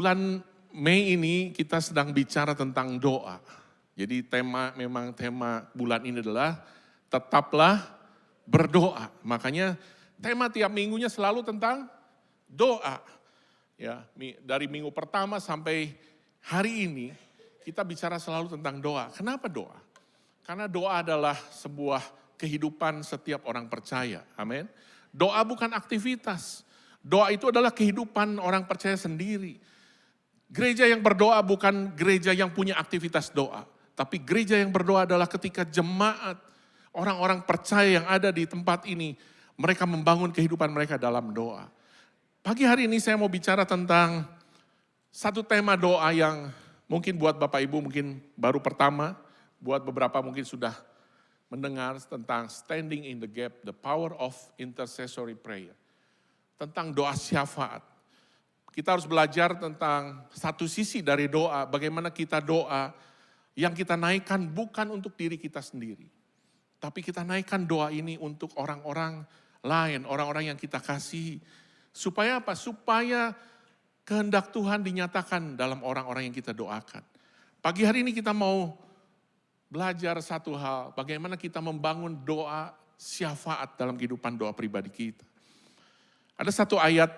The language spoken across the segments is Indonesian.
Bulan Mei ini kita sedang bicara tentang doa. Jadi memang tema bulan ini adalah tetaplah berdoa. Makanya tema tiap minggunya selalu tentang doa. Ya, dari minggu pertama sampai hari ini kita bicara selalu tentang doa. Kenapa doa? Karena doa adalah sebuah kehidupan setiap orang percaya. Amin. Doa bukan aktivitas. Doa itu adalah kehidupan orang percaya sendiri. Gereja yang berdoa bukan gereja yang punya aktivitas doa. Tapi gereja yang berdoa adalah ketika jemaat, orang-orang percaya yang ada di tempat ini, mereka membangun kehidupan mereka dalam doa. Pagi hari ini saya mau bicara tentang satu tema doa yang mungkin buat Bapak Ibu mungkin baru pertama, buat beberapa mungkin sudah mendengar tentang standing in the gap, the power of intercessory prayer. Tentang doa syafaat. Kita harus belajar tentang satu sisi dari doa, bagaimana kita doa yang kita naikkan bukan untuk diri kita sendiri. Tapi kita naikkan doa ini untuk orang-orang lain, orang-orang yang kita kasihi. Supaya apa? Supaya kehendak Tuhan dinyatakan dalam orang-orang yang kita doakan. Pagi hari ini kita mau belajar satu hal, bagaimana kita membangun doa syafaat dalam kehidupan doa pribadi kita. Ada satu ayat,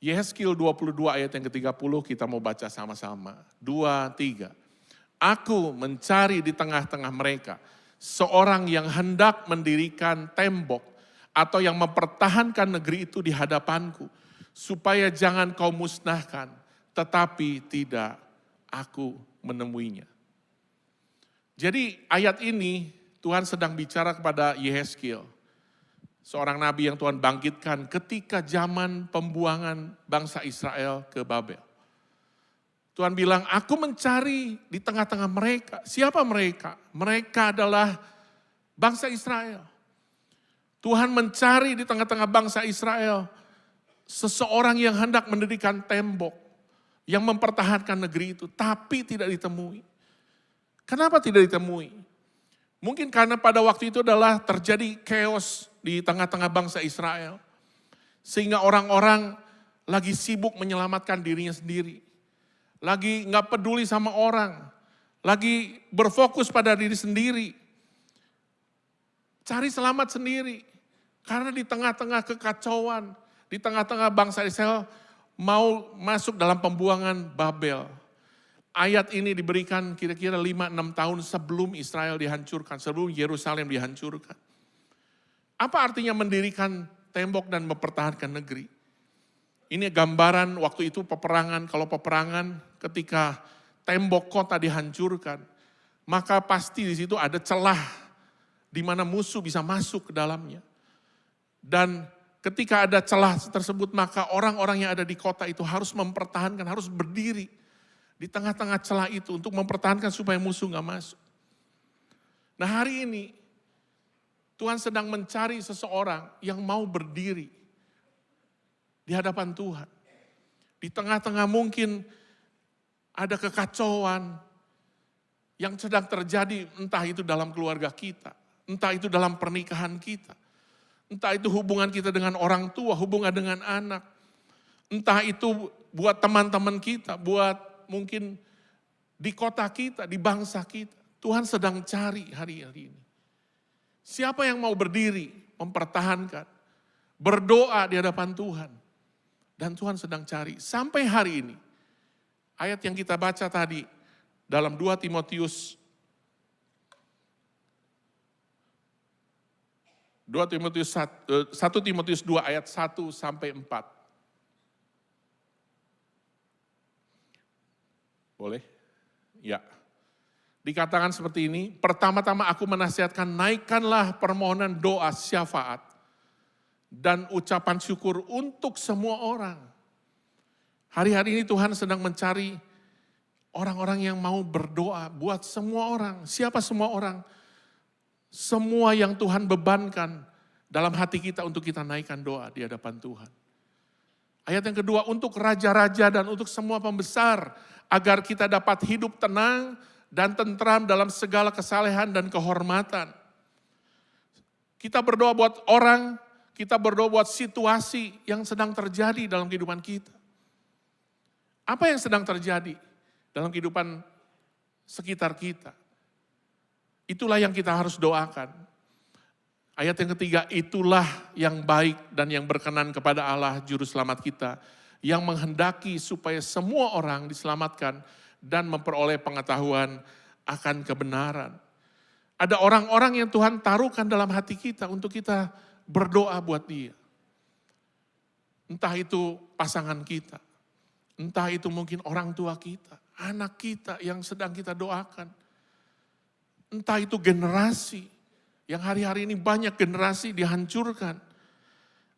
Yehezkiel 22 ayat yang ke-30 kita mau baca sama-sama. 2, 3. Aku mencari di tengah-tengah mereka seorang yang hendak mendirikan tembok atau yang mempertahankan negeri itu di hadapanku. Supaya jangan kau musnahkan, tetapi tidak aku menemuinya. Jadi ayat ini Tuhan sedang bicara kepada Yehezkiel. Seorang nabi yang Tuhan bangkitkan ketika zaman pembuangan bangsa Israel ke Babel. Tuhan bilang, aku mencari di tengah-tengah mereka. Siapa mereka? Mereka adalah bangsa Israel. Tuhan mencari di tengah-tengah bangsa Israel seseorang yang hendak mendirikan tembok, yang mempertahankan negeri itu, tapi tidak ditemui. Kenapa tidak ditemui? Mungkin karena pada waktu itu adalah terjadi chaos di tengah-tengah bangsa Israel. Sehingga orang-orang lagi sibuk menyelamatkan dirinya sendiri. Lagi gak peduli sama orang. Lagi berfokus pada diri sendiri. Cari selamat sendiri. Karena di tengah-tengah kekacauan, di tengah-tengah bangsa Israel mau masuk dalam pembuangan Babel. Ayat ini diberikan kira-kira 5-6 tahun sebelum Israel dihancurkan, sebelum Yerusalem dihancurkan. Apa artinya mendirikan tembok dan mempertahankan negeri? Ini gambaran waktu itu peperangan, kalau peperangan ketika tembok kota dihancurkan, maka pasti di situ ada celah di mana musuh bisa masuk ke dalamnya. Dan ketika ada celah tersebut, maka orang-orang yang ada di kota itu harus mempertahankan, harus berdiri di tengah-tengah celah itu untuk mempertahankan supaya musuh gak masuk. Nah hari ini Tuhan sedang mencari seseorang yang mau berdiri di hadapan Tuhan. Di tengah-tengah mungkin ada kekacauan yang sedang terjadi, entah itu dalam keluarga kita, entah itu dalam pernikahan kita, entah itu hubungan kita dengan orang tua, hubungan dengan anak, entah itu buat teman-teman kita, buat mungkin di kota kita, di bangsa kita. Tuhan sedang cari hari-hari ini. Siapa yang mau berdiri, mempertahankan, berdoa di hadapan Tuhan. Dan Tuhan sedang cari. Sampai hari ini, ayat yang kita baca tadi, dalam 1 Timotius 1 Timotius 2 ayat 1 sampai 4. Boleh? Ya. Dikatakan seperti ini, pertama-tama aku menasihatkan naikkanlah permohonan doa syafaat dan ucapan syukur untuk semua orang. Hari-hari ini Tuhan sedang mencari orang-orang yang mau berdoa buat semua orang. Siapa semua orang? Semua yang Tuhan bebankan dalam hati kita untuk kita naikkan doa di hadapan Tuhan. Ayat yang kedua, untuk raja-raja dan untuk semua pembesar, agar kita dapat hidup tenang dan tentram dalam segala kesalehan dan kehormatan. Kita berdoa buat orang, kita berdoa buat situasi yang sedang terjadi dalam kehidupan kita. Apa yang sedang terjadi dalam kehidupan sekitar kita? Itulah yang kita harus doakan. Ayat yang ketiga, itulah yang baik dan yang berkenan kepada Allah Juru Selamat kita, yang menghendaki supaya semua orang diselamatkan dan memperoleh pengetahuan akan kebenaran. Ada orang-orang yang Tuhan taruhkan dalam hati kita untuk kita berdoa buat dia. Entah itu pasangan kita, entah itu mungkin orang tua kita, anak kita yang sedang kita doakan. Entah itu generasi, yang hari-hari ini banyak generasi dihancurkan.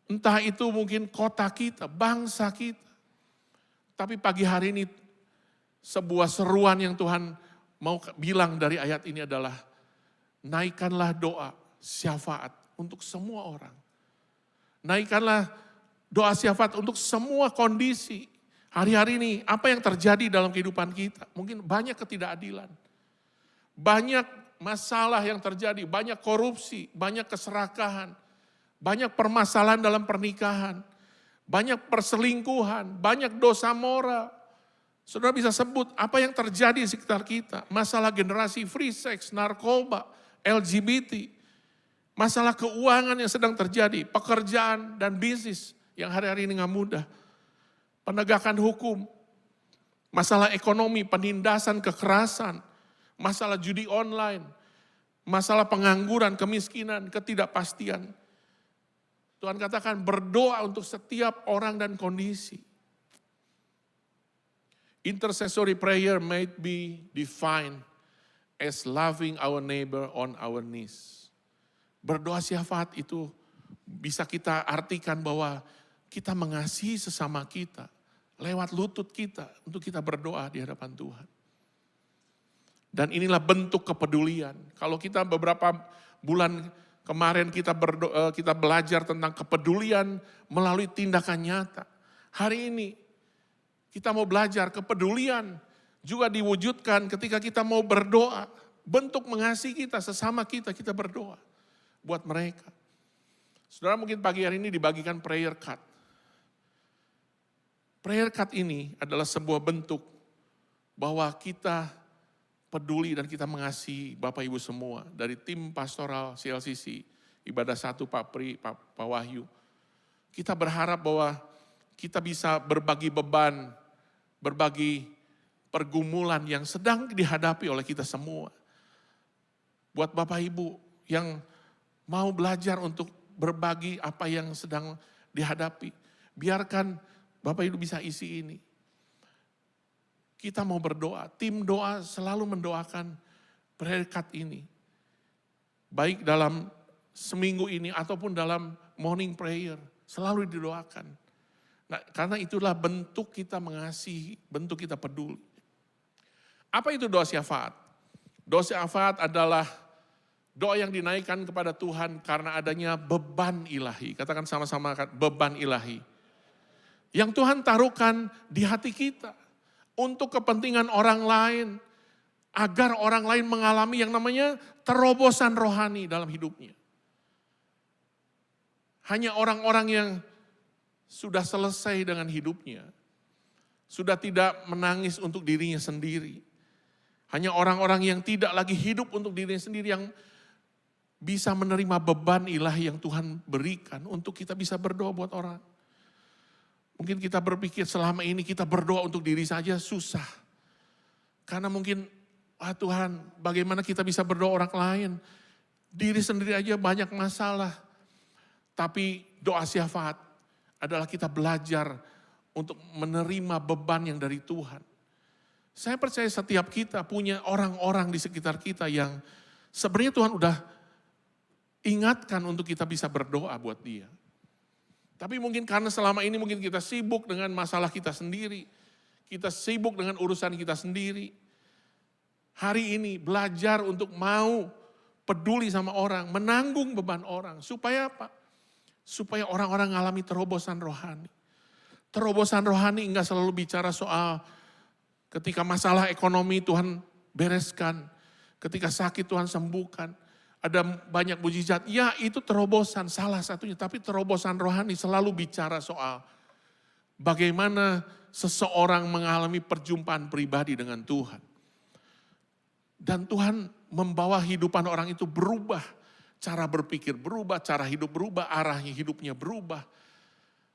Entah itu mungkin kota kita, bangsa kita. Tapi pagi hari ini sebuah seruan yang Tuhan mau bilang dari ayat ini adalah, naikkanlah doa syafaat untuk semua orang. Naikkanlah doa syafaat untuk semua kondisi. Hari-hari ini apa yang terjadi dalam kehidupan kita? Mungkin banyak ketidakadilan. Banyak masalah yang terjadi, banyak korupsi, banyak keserakahan, banyak permasalahan dalam pernikahan, banyak perselingkuhan, banyak dosa moral. Saudara bisa sebut apa yang terjadi di sekitar kita. Masalah generasi free sex, narkoba, LGBT. Masalah keuangan yang sedang terjadi, pekerjaan dan bisnis yang hari-hari ini gak mudah. Penegakan hukum, masalah ekonomi, penindasan, kekerasan, masalah judi online, masalah pengangguran, kemiskinan, ketidakpastian. Tuhan katakan berdoa untuk setiap orang dan kondisi. Intercessory prayer might be defined as loving our neighbor on our knees. Berdoa syafaat itu bisa kita artikan bahwa kita mengasihi sesama kita lewat lutut kita untuk kita berdoa di hadapan Tuhan. Dan inilah bentuk kepedulian. Kalau kita beberapa bulan kemarin kita belajar tentang kepedulian melalui tindakan nyata. Hari ini kita mau belajar kepedulian juga diwujudkan ketika kita mau berdoa. Bentuk mengasihi kita, sesama kita berdoa buat mereka. Saudara mungkin pagi hari ini dibagikan prayer card. Prayer card ini adalah sebuah bentuk bahwa kita peduli dan kita mengasihi Bapak Ibu semua. Dari tim pastoral CLCC, ibadah 1 Pak Pri, Pak Wahyu. Kita berharap bahwa kita bisa berbagi beban, berbagi pergumulan yang sedang dihadapi oleh kita semua. Buat Bapak Ibu yang mau belajar untuk berbagi apa yang sedang dihadapi. Biarkan Bapak Ibu bisa isi ini. Kita mau berdoa, tim doa selalu mendoakan prayer card ini. Baik dalam seminggu ini ataupun dalam morning prayer, selalu didoakan. Nah, karena itulah bentuk kita mengasihi, bentuk kita peduli. Apa itu doa syafaat? Doa syafaat adalah doa yang dinaikkan kepada Tuhan karena adanya beban ilahi. Katakan sama-sama, beban ilahi. Yang Tuhan taruhkan di hati kita. Untuk kepentingan orang lain, agar orang lain mengalami yang namanya terobosan rohani dalam hidupnya. Hanya orang-orang yang sudah selesai dengan hidupnya, sudah tidak menangis untuk dirinya sendiri. Hanya orang-orang yang tidak lagi hidup untuk dirinya sendiri yang bisa menerima beban ilahi yang Tuhan berikan untuk kita bisa berdoa buat orang. Mungkin kita berpikir selama ini kita berdoa untuk diri saja susah. Karena mungkin, Tuhan bagaimana kita bisa berdoa orang lain. Diri sendiri aja banyak masalah. Tapi doa syafaat adalah kita belajar untuk menerima beban yang dari Tuhan. Saya percaya setiap kita punya orang-orang di sekitar kita yang sebenarnya Tuhan udah ingatkan untuk kita bisa berdoa buat dia. Tapi mungkin karena selama ini mungkin kita sibuk dengan masalah kita sendiri. Kita sibuk dengan urusan kita sendiri. Hari ini belajar untuk mau peduli sama orang, menanggung beban orang. Supaya apa? Supaya orang-orang mengalami terobosan rohani. Terobosan rohani enggak selalu bicara soal ketika masalah ekonomi Tuhan bereskan. Ketika sakit Tuhan sembuhkan. Ada banyak mujizat, ya itu terobosan salah satunya. Tapi terobosan rohani selalu bicara soal bagaimana seseorang mengalami perjumpaan pribadi dengan Tuhan. Dan Tuhan membawa kehidupan orang itu berubah. Cara berpikir berubah, cara hidup berubah, arahnya hidupnya berubah.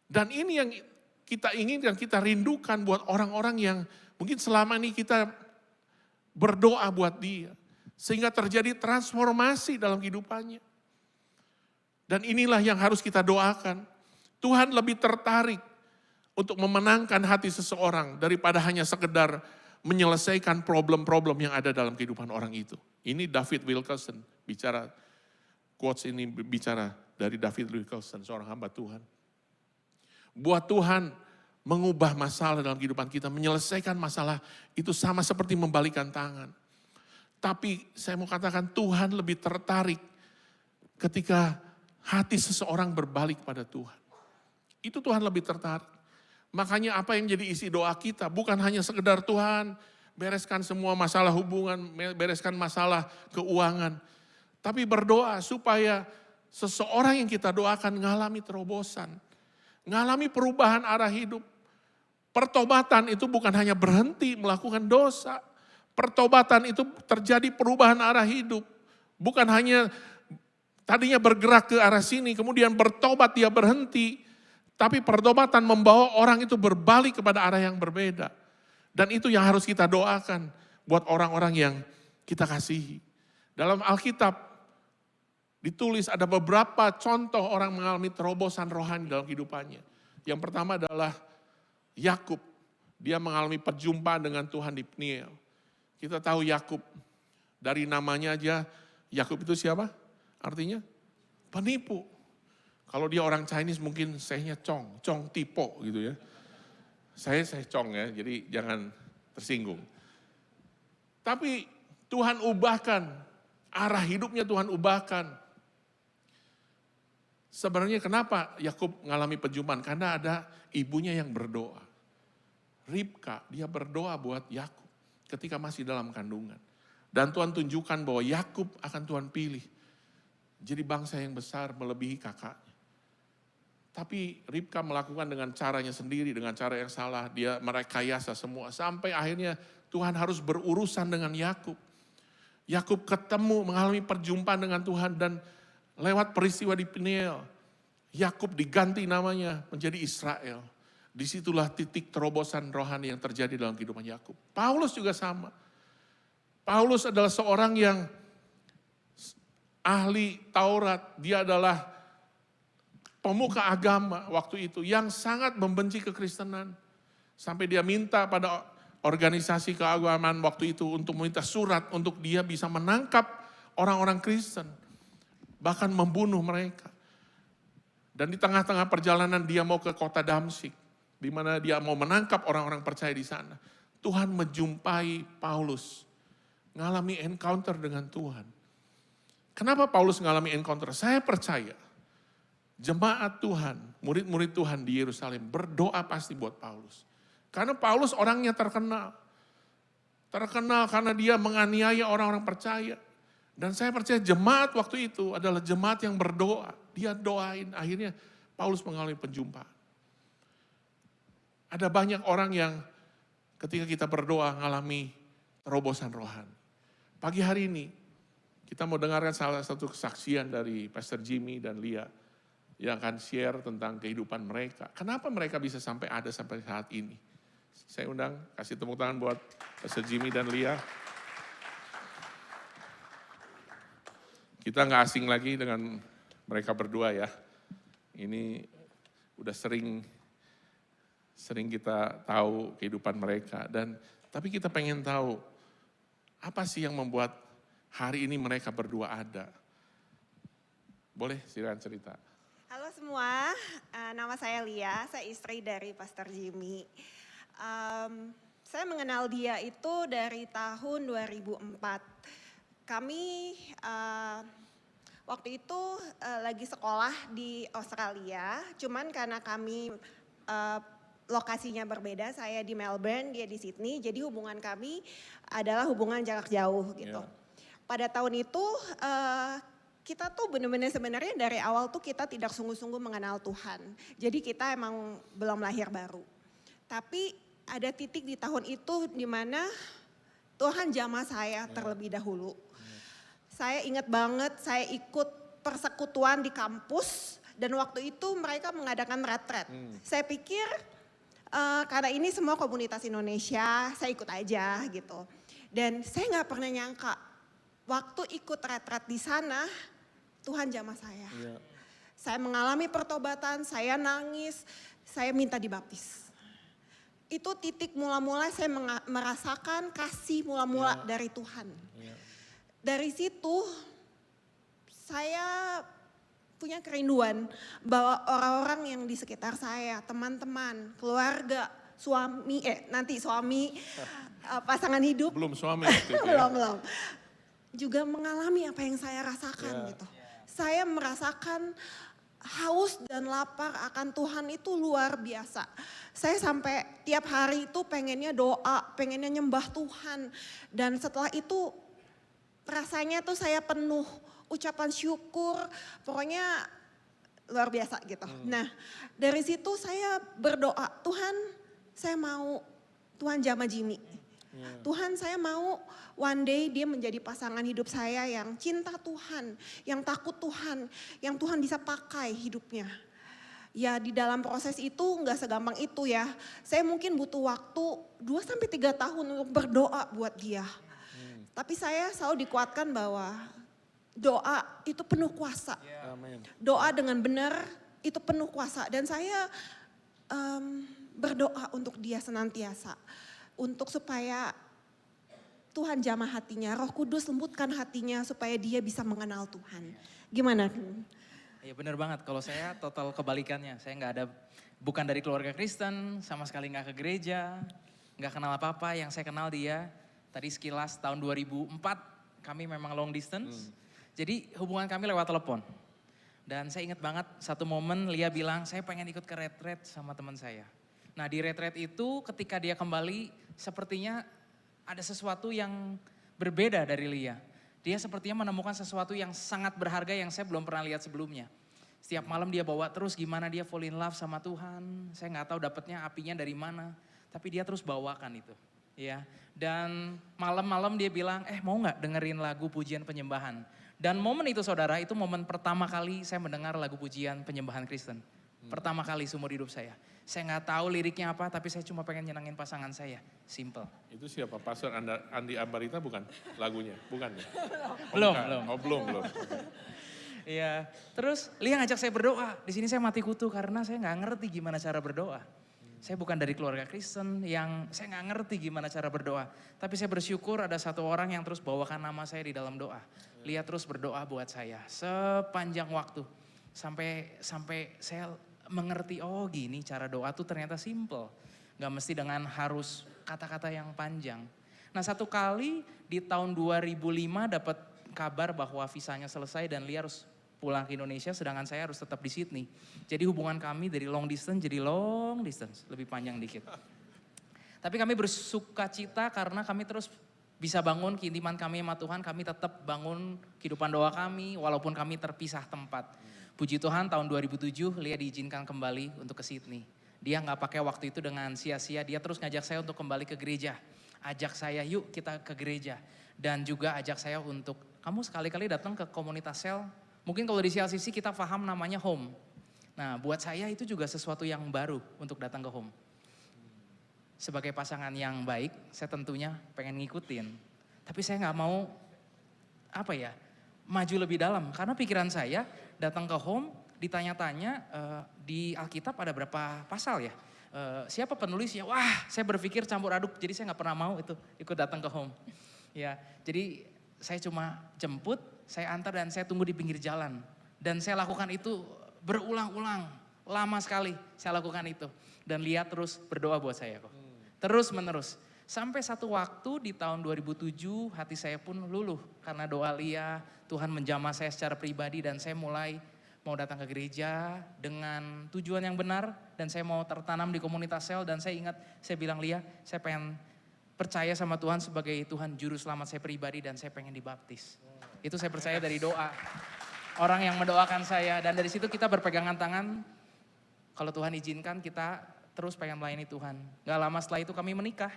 Dan ini yang kita inginkan, kita rindukan buat orang-orang yang mungkin selama ini kita berdoa buat dia. Sehingga terjadi transformasi dalam kehidupannya. Dan inilah yang harus kita doakan. Tuhan lebih tertarik untuk memenangkan hati seseorang daripada hanya sekedar menyelesaikan problem-problem yang ada dalam kehidupan orang itu. Ini David Wilkerson bicara, quotes ini bicara dari David Wilkerson, seorang hamba Tuhan. Buat Tuhan mengubah masalah dalam kehidupan kita, menyelesaikan masalah itu sama seperti membalikan tangan. Tapi saya mau katakan Tuhan lebih tertarik ketika hati seseorang berbalik pada Tuhan. Itu Tuhan lebih tertarik. Makanya apa yang jadi isi doa kita bukan hanya sekedar Tuhan bereskan semua masalah hubungan, bereskan masalah keuangan. Tapi berdoa supaya seseorang yang kita doakan mengalami terobosan. Mengalami perubahan arah hidup. Pertobatan itu bukan hanya berhenti melakukan dosa. Pertobatan itu terjadi perubahan arah hidup. Bukan hanya tadinya bergerak ke arah sini, kemudian bertobat dia berhenti. Tapi pertobatan membawa orang itu berbalik kepada arah yang berbeda. Dan itu yang harus kita doakan buat orang-orang yang kita kasihi. Dalam Alkitab ditulis ada beberapa contoh orang mengalami terobosan rohani dalam kehidupannya. Yang pertama adalah Yakub. Dia mengalami perjumpaan dengan Tuhan di Peniel. Kita tahu Yakub, dari namanya aja, Yakub itu siapa? Artinya penipu. Kalau dia orang Chinese mungkin saya Chong Tipo gitu ya. Saya Chong ya, jadi jangan tersinggung. Tapi Tuhan ubahkan, arah hidupnya Tuhan ubahkan. Sebenarnya kenapa Yakub mengalami perjumpaan? Karena ada ibunya yang berdoa. Ribka, dia berdoa buat Yakub ketika masih dalam kandungan. Dan Tuhan tunjukkan bahwa Yakub akan Tuhan pilih. Jadi bangsa yang besar melebihi kakaknya. Tapi Ribka melakukan dengan caranya sendiri, dengan cara yang salah. Dia merekayasa semua. Sampai akhirnya Tuhan harus berurusan dengan Yakub. Yakub ketemu, mengalami perjumpaan dengan Tuhan. Dan lewat peristiwa di Peniel, Yakub diganti namanya menjadi Israel. Disitulah titik terobosan rohani yang terjadi dalam kehidupan Yakub. Paulus juga sama. Paulus adalah seorang yang ahli Taurat. Dia adalah pemuka agama waktu itu yang sangat membenci kekristenan. Sampai dia minta pada organisasi keagamaan waktu itu untuk meminta surat untuk dia bisa menangkap orang-orang Kristen. Bahkan membunuh mereka. Dan di tengah-tengah perjalanan dia mau ke kota Damsyik. Di mana dia mau menangkap orang-orang percaya di sana. Tuhan menjumpai Paulus. Ngalami encounter dengan Tuhan. Kenapa Paulus ngalami encounter? Saya percaya. Jemaat Tuhan, murid-murid Tuhan di Yerusalem berdoa pasti buat Paulus. Karena Paulus orangnya terkenal. Terkenal karena dia menganiaya orang-orang percaya. Dan saya percaya jemaat waktu itu adalah jemaat yang berdoa. Dia doain, akhirnya Paulus mengalami penjumpaan. Ada banyak orang yang ketika kita berdoa mengalami terobosan rohani. Pagi hari ini kita mau dengarkan salah satu kesaksian dari Pastor Jimmy dan Lia yang akan share tentang kehidupan mereka. Kenapa mereka bisa sampai ada sampai saat ini? Saya undang, kasih tepuk tangan buat Pastor Jimmy dan Lia. Kita nggak asing lagi dengan mereka berdua ya. Ini udah sering kita tahu kehidupan mereka. Tapi kita pengen tahu, apa sih yang membuat hari ini mereka berdua ada? Boleh silakan cerita. Halo semua, nama saya Lia, saya istri dari Pastor Jimmy. Saya mengenal dia itu dari tahun 2004. Kami waktu itu lagi sekolah di Australia, cuman karena kami lokasinya berbeda, saya di Melbourne, dia di Sydney, jadi hubungan kami adalah hubungan jarak jauh gitu. Yeah. Pada tahun itu kita tuh benar-benar sebenarnya dari awal tuh kita tidak sungguh-sungguh mengenal Tuhan. Jadi kita emang belum lahir baru. Tapi ada titik di tahun itu di mana Tuhan jamah saya terlebih dahulu. Saya ingat banget saya ikut persekutuan di kampus dan waktu itu mereka mengadakan retret. Saya pikir karena ini semua komunitas Indonesia, saya ikut aja gitu. Dan saya nggak pernah nyangka waktu ikut retret di sana Tuhan jamah saya. Saya mengalami pertobatan, saya nangis, saya minta dibaptis. Itu titik mula-mula saya merasakan kasih mula-mula dari Tuhan. Dari situ saya punya kerinduan bahwa orang-orang yang di sekitar saya, teman-teman, keluarga, nanti suami, pasangan hidup. Belum suami waktu itu ya. belum. Juga mengalami apa yang saya rasakan gitu. Saya merasakan haus dan lapar akan Tuhan itu luar biasa. Saya sampai tiap hari itu pengennya doa, pengennya nyembah Tuhan. Dan setelah itu rasanya tuh saya penuh ucapan syukur, pokoknya luar biasa gitu. Nah dari situ saya berdoa, Tuhan saya mau Tuhan jamah Jimmy. Tuhan saya mau one day dia menjadi pasangan hidup saya yang cinta Tuhan, yang takut Tuhan, yang Tuhan bisa pakai hidupnya. Ya di dalam proses itu nggak segampang itu ya. Saya mungkin butuh waktu 2-3 tahun untuk berdoa buat dia. Tapi saya selalu dikuatkan bahwa doa itu penuh kuasa. Doa dengan benar itu penuh kuasa. Dan saya berdoa untuk dia senantiasa. Untuk supaya Tuhan jamah hatinya, Roh Kudus lembutkan hatinya supaya dia bisa mengenal Tuhan. Gimana? Ya benar banget, kalau saya total kebalikannya. Saya nggak ada, bukan dari keluarga Kristen, sama sekali nggak ke gereja, nggak kenal apa-apa. Yang saya kenal dia, tadi sekilas tahun 2004 kami memang long distance. Jadi hubungan kami lewat telepon. Dan saya ingat banget satu momen Lia bilang, saya pengen ikut ke retret sama teman saya. Nah di retret itu ketika dia kembali, sepertinya ada sesuatu yang berbeda dari Lia. Dia sepertinya menemukan sesuatu yang sangat berharga yang saya belum pernah lihat sebelumnya. Setiap malam dia bawa terus gimana dia fall in love sama Tuhan. Saya nggak tahu dapatnya apinya dari mana. Tapi dia terus bawakan itu. Ya. Dan malam-malam dia bilang, mau nggak dengerin lagu pujian penyembahan. Dan momen itu saudara, itu momen pertama kali saya mendengar lagu pujian penyembahan Kristen. Pertama kali seumur hidup saya. Saya nggak tahu liriknya apa, tapi saya cuma pengen nyenangin pasangan saya. Simple. Itu siapa? Pastor Andi Ambarita bukan lagunya? Bukan ya? Belum, bukan. belum. Oh belum. Iya, terus Lia ngajak saya berdoa. Di sini saya mati kutu karena saya nggak ngerti gimana cara berdoa. Saya bukan dari keluarga Kristen yang saya nggak ngerti gimana cara berdoa. Tapi saya bersyukur ada satu orang yang terus bawakan nama saya di dalam doa. Lia terus berdoa buat saya sepanjang waktu. Sampai saya mengerti, oh gini cara doa tuh ternyata simple. Gak mesti dengan harus kata-kata yang panjang. Nah satu kali di tahun 2005 dapat kabar bahwa visanya selesai dan Lia harus pulang ke Indonesia sedangkan saya harus tetap di Sydney. Jadi hubungan kami dari long distance jadi long distance, lebih panjang dikit. Tapi kami bersuka cita karena kami terus bisa bangun keintiman kami sama Tuhan, kami tetap bangun kehidupan doa kami walaupun kami terpisah tempat. Puji Tuhan tahun 2007 Lia diizinkan kembali untuk ke Sydney. Dia gak pakai waktu itu dengan sia-sia, dia terus ngajak saya untuk kembali ke gereja. Ajak saya yuk kita ke gereja. Dan juga ajak saya untuk, kamu sekali-kali datang ke komunitas sel. Mungkin kalau di CLCC kita paham namanya home. Nah buat saya itu juga sesuatu yang baru untuk datang ke home. Sebagai pasangan yang baik, saya tentunya pengen ngikutin. Tapi saya gak mau, maju lebih dalam. Karena pikiran saya datang ke home, ditanya-tanya di Alkitab ada berapa pasal ya? Siapa penulisnya? Wah, saya berpikir campur aduk, jadi saya nggak pernah mau itu ikut datang ke home. Ya, jadi saya cuma jemput, saya antar dan saya tunggu di pinggir jalan. Dan saya lakukan itu berulang-ulang, lama sekali saya lakukan itu. Dan Lia terus berdoa buat saya kok. Terus menerus. Sampai satu waktu di tahun 2007 hati saya pun luluh karena doa Lia, Tuhan menjamah saya secara pribadi dan saya mulai mau datang ke gereja dengan tujuan yang benar dan saya mau tertanam di komunitas sel dan saya ingat saya bilang Lia, saya pengen percaya sama Tuhan sebagai Tuhan juru selamat saya pribadi dan saya pengen dibaptis. Itu saya percaya dari doa. Orang yang mendoakan saya dan dari situ kita berpegangan tangan. Kalau Tuhan izinkan kita terus pengen melayani Tuhan. Gak lama setelah itu kami menikah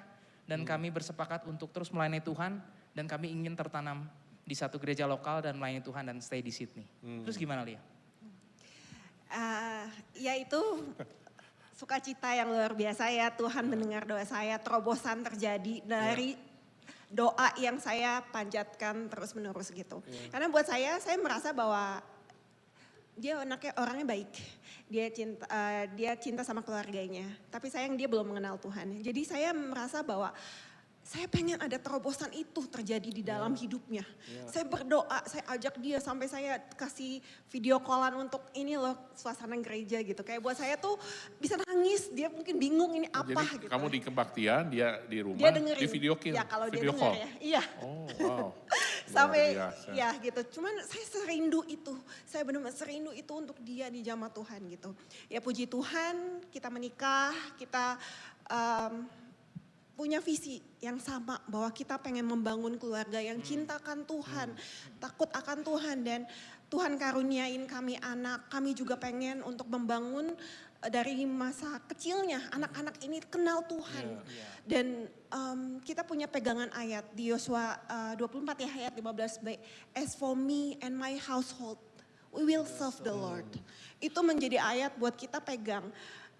dan kami bersepakat untuk terus melayani Tuhan dan kami ingin tertanam di satu gereja lokal dan melayani Tuhan dan stay di Sydney. Terus gimana Lia? Ya itu sukacita yang luar biasa ya, Tuhan mendengar doa saya, terobosan terjadi dari doa yang saya panjatkan terus menerus gitu. Karena buat saya merasa bahwa dia orangnya baik, dia cinta sama keluarganya, tapi sayang dia belum mengenal Tuhan. Jadi saya merasa bahwa saya pengen ada terobosan itu terjadi di dalam hidupnya. Saya berdoa, saya ajak dia sampai saya kasih video callan untuk ini loh suasana gereja gitu. Kayak buat saya tuh bisa nangis, dia mungkin bingung ini apa Jadi gitu. kamu di kebaktian, dia di rumah, Dia dengerin. di video call. Ya kalau dia video denger call. ya, iya. Oh wow. Sampai Luar biasa. ya gitu. Cuman saya serindu itu. Saya benar-benar serindu itu untuk dia di jamaah Tuhan gitu. Ya puji Tuhan kita menikah, kita punya visi yang sama bahwa kita pengen membangun keluarga yang cinta akan Tuhan, takut akan Tuhan dan Tuhan karuniain kami anak. Kami juga pengen untuk membangun dari masa kecilnya anak-anak ini kenal Tuhan. Dan kita punya pegangan ayat di Yosua 24 ya ayat 15b. As for me and my household, we will serve the Lord. Itu menjadi ayat buat kita pegang.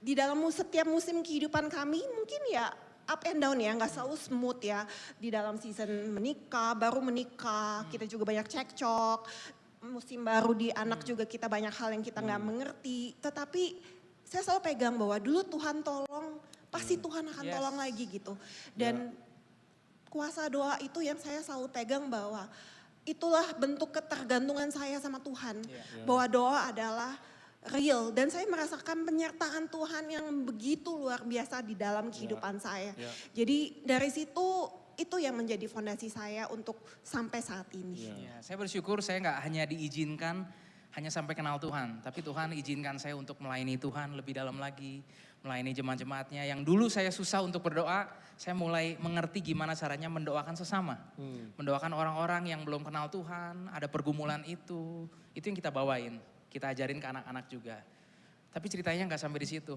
Di dalam setiap musim kehidupan kami mungkin ya up and down ya, nggak selalu smooth ya. Di dalam season menikah, baru menikah, kita juga banyak cekcok. Musim baru di anak juga kita banyak hal yang kita nggak mengerti. Tetapi saya selalu pegang bahwa dulu Tuhan tolong, pasti Tuhan akan tolong lagi gitu. Dan kuasa doa itu yang saya selalu pegang bahwa itulah bentuk ketergantungan saya sama Tuhan. Bahwa doa adalah real dan saya merasakan penyertaan Tuhan yang begitu luar biasa di dalam kehidupan saya. Jadi dari situ itu yang menjadi fondasi saya untuk sampai saat ini. Ya, saya bersyukur saya nggak hanya diizinkan hanya sampai kenal Tuhan, tapi Tuhan izinkan saya untuk melayani Tuhan lebih dalam lagi, melayani jemaat-jemaatnya yang dulu saya susah untuk berdoa, saya mulai mengerti gimana caranya mendoakan sesama. Mendoakan orang-orang yang belum kenal Tuhan, ada pergumulan itu yang kita bawain. Kita ajarin ke anak-anak juga. Tapi ceritanya nggak sampai di situ.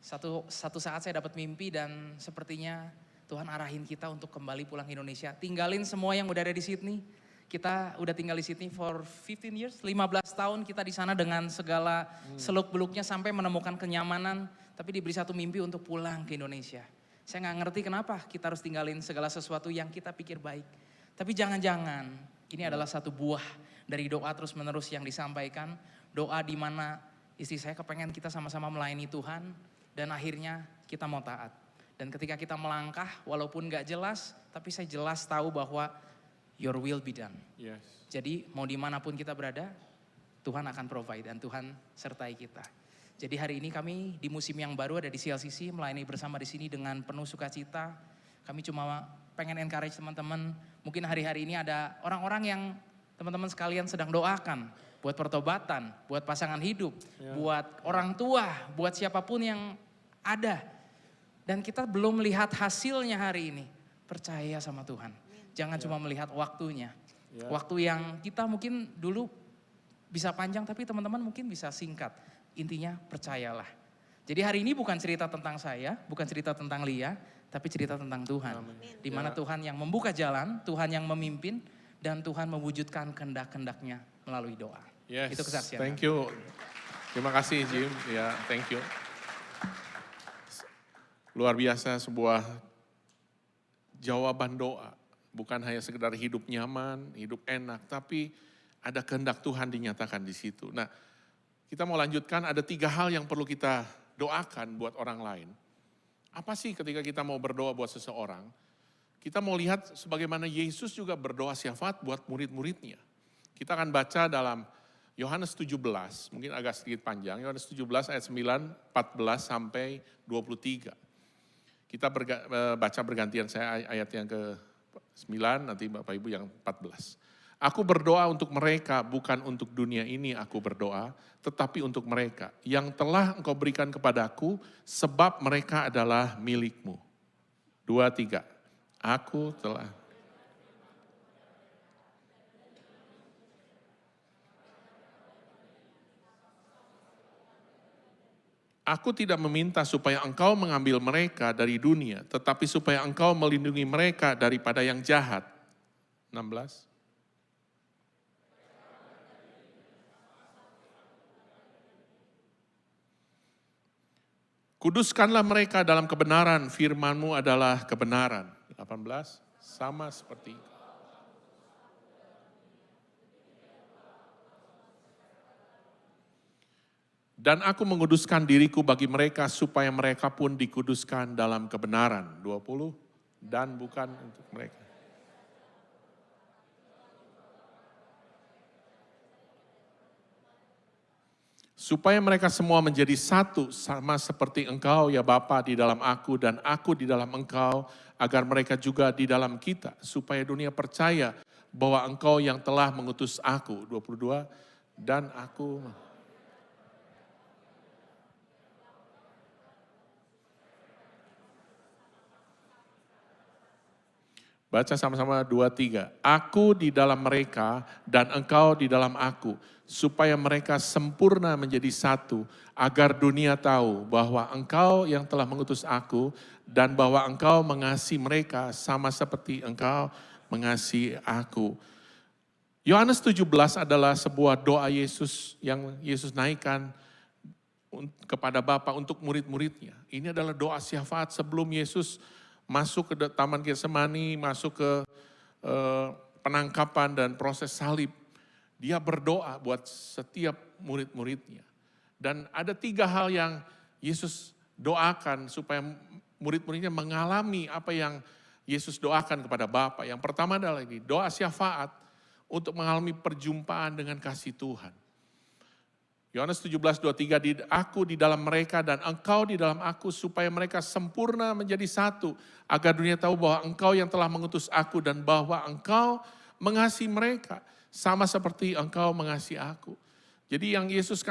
Satu saat saya dapat mimpi dan sepertinya Tuhan arahin kita untuk kembali pulang ke Indonesia. Tinggalin semua yang udah ada di Sydney. Kita udah tinggal di Sydney for 15 years, 15 tahun kita di sana dengan segala seluk-beluknya sampai menemukan kenyamanan. Tapi diberi satu mimpi untuk pulang ke Indonesia. Saya nggak ngerti kenapa kita harus tinggalin segala sesuatu yang kita pikir baik. Tapi jangan-jangan ini adalah satu buah dari doa terus menerus yang disampaikan. Doa di mana istri saya kepengen kita sama-sama melayani Tuhan. Dan akhirnya kita mau taat. Dan ketika kita melangkah walaupun gak jelas. Tapi saya jelas tahu bahwa your will be done. Jadi mau dimanapun kita berada. Tuhan akan provide dan Tuhan sertai kita. Jadi hari ini kami di musim yang baru ada di CLCC. Melayani bersama di sini dengan penuh sukacita. Kami cuma pengen encourage teman-teman. Mungkin hari-hari ini ada orang-orang yang teman-teman sekalian sedang doakan buat pertobatan, buat pasangan hidup, buat orang tua, buat siapapun yang ada. Dan kita belum melihat hasilnya hari ini. Percaya sama Tuhan. Jangan cuma melihat waktunya. Waktu yang kita mungkin dulu bisa panjang tapi teman-teman mungkin bisa singkat. Intinya percayalah. Jadi hari ini bukan cerita tentang saya, bukan cerita tentang Lia, tapi cerita tentang Tuhan. Di mana Tuhan yang membuka jalan, Tuhan yang memimpin, dan Tuhan mewujudkan kehendak-kehendaknya melalui doa. Itu kesaksian. Thank you. Terima kasih Jim. Ya, thank you. Luar biasa sebuah jawaban doa. Bukan hanya sekedar hidup nyaman, hidup enak, tapi ada kehendak Tuhan dinyatakan di situ. Nah, kita mau lanjutkan ada 3 hal yang perlu kita doakan buat orang lain. Apa sih ketika kita mau berdoa buat seseorang? Kita mau lihat sebagaimana Yesus juga berdoa syafaat buat murid-muridnya. Kita akan baca dalam Yohanes 17, mungkin agak sedikit panjang. Yohanes 17 ayat 9, 14 sampai 23. Kita baca bergantian, saya ayat yang ke-9, nanti Bapak Ibu yang 14. Aku berdoa untuk mereka, bukan untuk dunia ini aku berdoa, tetapi untuk mereka yang telah Engkau berikan kepadaku, sebab mereka adalah milikmu. 2, 3. Aku telah. Aku tidak meminta supaya engkau mengambil mereka dari dunia, tetapi supaya engkau melindungi mereka daripada yang jahat. 16. Kuduskanlah mereka dalam kebenaran, firman-Mu adalah kebenaran. 18. Sama seperti dan aku menguduskan diriku bagi mereka supaya mereka pun dikuduskan dalam kebenaran. 20. Dan bukan untuk mereka. Supaya mereka semua menjadi satu sama seperti engkau ya Bapa di dalam aku dan aku di dalam engkau, agar mereka juga di dalam kita, supaya dunia percaya bahwa engkau yang telah mengutus aku. 22. Dan aku... Baca sama-sama 2, 3. Aku di dalam mereka dan engkau di dalam aku, supaya mereka sempurna menjadi satu, agar dunia tahu bahwa engkau yang telah mengutus aku dan bahwa engkau mengasihi mereka sama seperti engkau mengasihi aku. Yohanes 17 adalah sebuah doa Yesus yang Yesus naikkan kepada Bapa untuk murid-muridnya. Ini adalah doa syafaat sebelum Yesus masuk ke Taman Getsemani, masuk ke penangkapan dan proses salib. Dia berdoa buat setiap murid-muridnya. Dan ada 3 hal yang Yesus doakan supaya murid-muridnya mengalami apa yang Yesus doakan kepada Bapa. Yang pertama adalah ini, doa syafaat untuk mengalami perjumpaan dengan kasih Tuhan. Yohanes 17:23, aku di dalam mereka dan engkau di dalam aku, supaya mereka sempurna menjadi satu, agar dunia tahu bahwa engkau yang telah mengutus aku dan bahwa engkau mengasihi mereka sama seperti engkau mengasihi aku. Jadi yang Yesus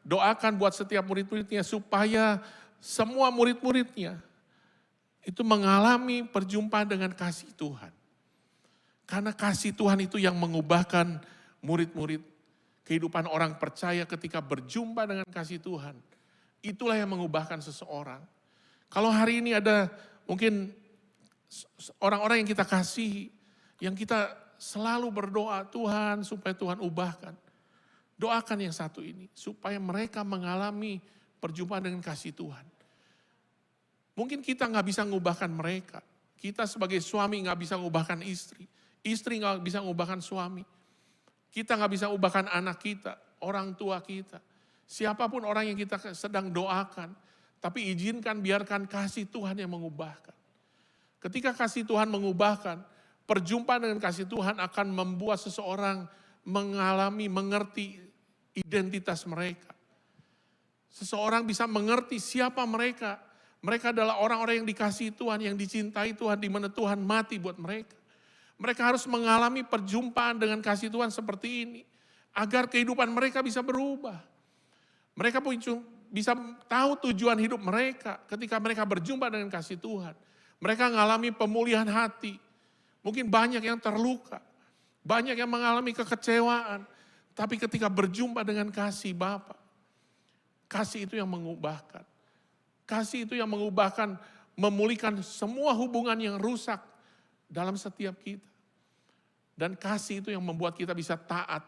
doakan buat setiap murid-muridnya, supaya semua murid-muridnya itu mengalami perjumpaan dengan kasih Tuhan. Karena kasih Tuhan itu yang mengubahkan murid-murid. Kehidupan orang percaya ketika berjumpa dengan kasih Tuhan. Itulah yang mengubahkan seseorang. Kalau hari ini ada mungkin orang-orang yang kita kasihi, yang kita selalu berdoa, Tuhan supaya Tuhan ubahkan. Doakan yang satu ini, supaya mereka mengalami perjumpaan dengan kasih Tuhan. Mungkin kita nggak bisa mengubahkan mereka. Kita sebagai suami nggak bisa mengubahkan istri. Istri nggak bisa mengubahkan suami. Kita nggak bisa ubahkan anak kita, orang tua kita. Siapapun orang yang kita sedang doakan. Tapi izinkan, biarkan kasih Tuhan yang mengubahkan. Ketika kasih Tuhan mengubahkan, perjumpaan dengan kasih Tuhan akan membuat seseorang mengalami, mengerti identitas mereka. Seseorang bisa mengerti siapa mereka. Mereka adalah orang-orang yang dikasihi Tuhan, yang dicintai Tuhan, di mana Tuhan mati buat mereka. Mereka harus mengalami perjumpaan dengan kasih Tuhan seperti ini. Agar kehidupan mereka bisa berubah. Mereka pun bisa tahu tujuan hidup mereka ketika mereka berjumpa dengan kasih Tuhan. Mereka mengalami pemulihan hati. Mungkin banyak yang terluka. Banyak yang mengalami kekecewaan. Tapi ketika berjumpa dengan kasih Bapa, kasih itu yang mengubahkan. Kasih itu yang mengubahkan, memulihkan semua hubungan yang rusak dalam setiap kita. Dan kasih itu yang membuat kita bisa taat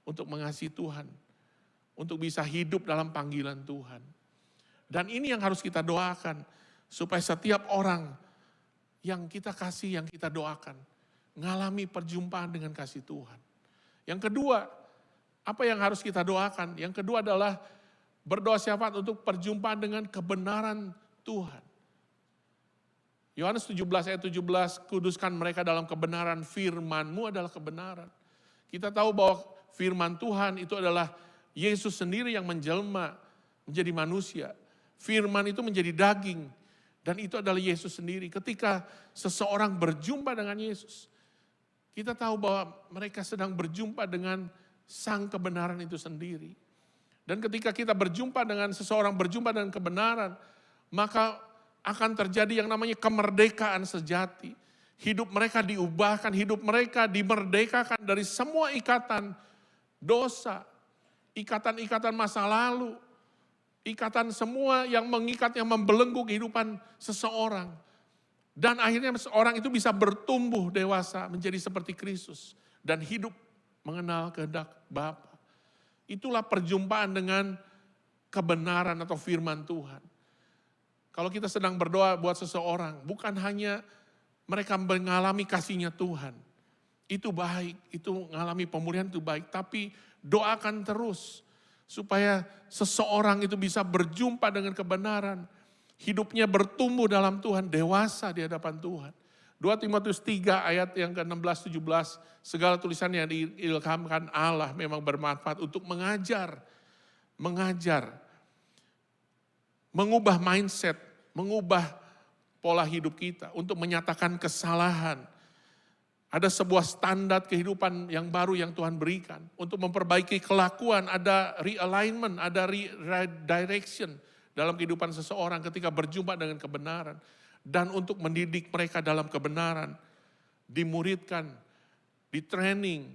untuk mengasihi Tuhan. Untuk bisa hidup dalam panggilan Tuhan. Dan ini yang harus kita doakan. Supaya setiap orang yang kita kasih, yang kita doakan. Mengalami perjumpaan dengan kasih Tuhan. Yang kedua, apa yang harus kita doakan? Yang kedua adalah berdoa syafaat untuk perjumpaan dengan kebenaran Tuhan. Yohanes 17 ayat 17, kuduskan mereka dalam kebenaran, firman-Mu adalah kebenaran. Kita tahu bahwa firman Tuhan itu adalah Yesus sendiri yang menjelma menjadi manusia. Firman itu menjadi daging dan itu adalah Yesus sendiri. Ketika seseorang berjumpa dengan Yesus, kita tahu bahwa mereka sedang berjumpa dengan sang kebenaran itu sendiri. Dan ketika kita berjumpa dengan seseorang, berjumpa dengan kebenaran, maka akan terjadi yang namanya kemerdekaan sejati. Hidup mereka diubahkan, hidup mereka dimerdekakan dari semua ikatan dosa, ikatan-ikatan masa lalu. Ikatan semua yang mengikat, yang membelenggu kehidupan seseorang. Dan akhirnya seorang itu bisa bertumbuh dewasa menjadi seperti Kristus. Dan hidup mengenal kehendak Bapa. Itulah perjumpaan dengan kebenaran atau firman Tuhan. Kalau kita sedang berdoa buat seseorang, bukan hanya mereka mengalami kasihnya Tuhan. Itu baik, itu mengalami pemulihan itu baik. Tapi doakan terus supaya seseorang itu bisa berjumpa dengan kebenaran. Hidupnya bertumbuh dalam Tuhan, dewasa di hadapan Tuhan. 2 Timotius 3 ayat yang ke-16-17, segala tulisan yang diilhamkan Allah memang bermanfaat untuk mengajar, mengubah mindset, mengubah pola hidup kita, untuk menyatakan kesalahan. Ada sebuah standar kehidupan yang baru yang Tuhan berikan. Untuk memperbaiki kelakuan, ada realignment, ada redirection dalam kehidupan seseorang ketika berjumpa dengan kebenaran. Dan untuk mendidik mereka dalam kebenaran, dimuridkan, di-training,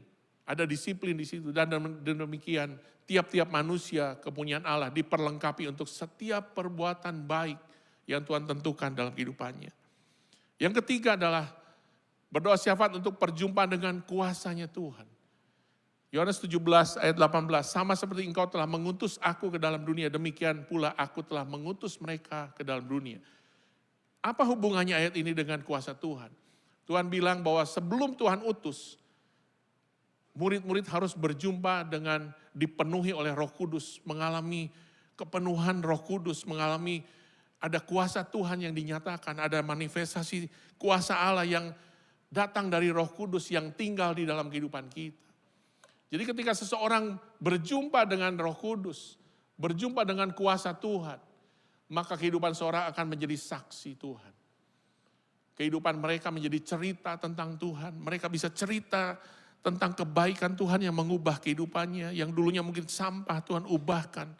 ada disiplin di situ. Dan demikian, tiap-tiap manusia kepunyaan Allah diperlengkapi untuk setiap perbuatan baik yang Tuhan tentukan dalam kehidupannya. Yang ketiga adalah berdoa syafaat untuk perjumpaan dengan kuasanya Tuhan. Yohanes 17 ayat 18, sama seperti engkau telah mengutus aku ke dalam dunia, demikian pula aku telah mengutus mereka ke dalam dunia. Apa hubungannya ayat ini dengan kuasa Tuhan? Tuhan bilang bahwa sebelum Tuhan utus, murid-murid harus berjumpa dengan dipenuhi oleh Roh Kudus, mengalami kepenuhan Roh Kudus, mengalami ada kuasa Tuhan yang dinyatakan, ada manifestasi kuasa Allah yang datang dari Roh Kudus yang tinggal di dalam kehidupan kita. Jadi ketika seseorang berjumpa dengan Roh Kudus, berjumpa dengan kuasa Tuhan, maka kehidupan seorang akan menjadi saksi Tuhan. Kehidupan mereka menjadi cerita tentang Tuhan. Mereka bisa cerita tentang kebaikan Tuhan yang mengubah kehidupannya. Yang dulunya mungkin sampah, Tuhan ubahkan.